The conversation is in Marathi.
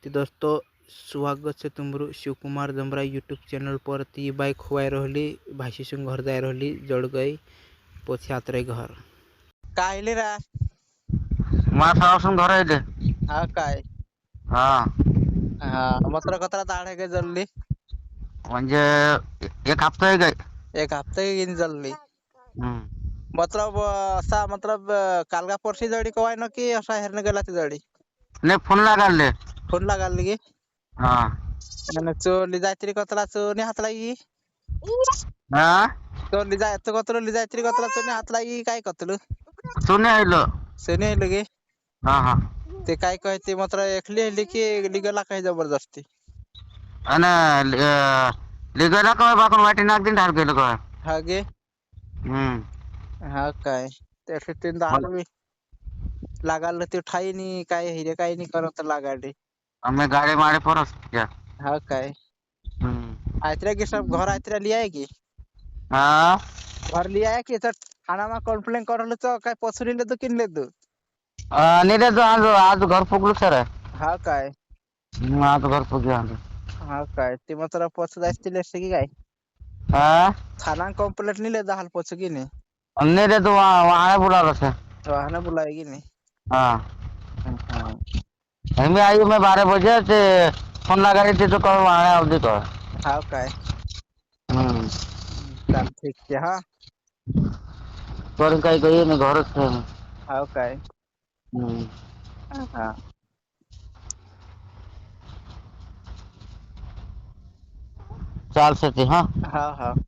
तो दोस्तों स्वागत से तुमरू शिवकुमार जमरा यूट्यूब चैनल पर ती बाइक खुआई रहली भाषी संग घर जाए रहली जड़ गई पोछे आतरे घर कायले रा मला सासून धरायचे हा काय हा हा मत्र कतरा ताड़े के जल्दी म्हणजे एक हप्ता आहे काय एक हफ्ते की जल्दी हम्म. मतलब असा मतलब कालगा परसी जड़ी कवाय न की असा हेरने गेला ती जड़ी नाही फोन लागाले फोन लगाल लगी हा मैंने चो ली जायत्री कतला चो ने हाथ लगी हा तो ली जाय तो कतलो ली जायत्री कतला चो ने हाथ लगी काय कतलो सोने आयलो सेने लगे हा हा ते काय कहते मतलब एकली हेली की लिगला काही जबरदस्ती आणि लिगायला काय बाकून वाटी नाक दिन ढाल गेलो काय हागे हा काय त्याचे तीन दाल मी लागाल ते ठाई नी काय हिरे काय नी करत लागाडे आम्ही गाडी मारे परस क्या हा काय आयत्रा की सब घर आयत्रा लिया है की हा घर लिया है की तर थाना में कंप्लेन करल तो काय पसुरी ले तो किन ले दो नाही रे तो आज घर फुगलो सर हा काय आज घर फुगलो हा काय ते मतलब पसु जायचे ले की काय हा थाना कंप्लेंट नहीं ले दाल पसु की नहीं नहीं रे तो वहाँ बुला रहा है वहां बुलाएगी नहीं हाँ हाँ मैं आई मैं 12 बजे से फोन लगा रही थी तो कब वहाँ अवधि तो हा काय चल ठीक है हाँ पर काही काही नाही घरच हा काय हाँ चालते हाँ हाँ हाँ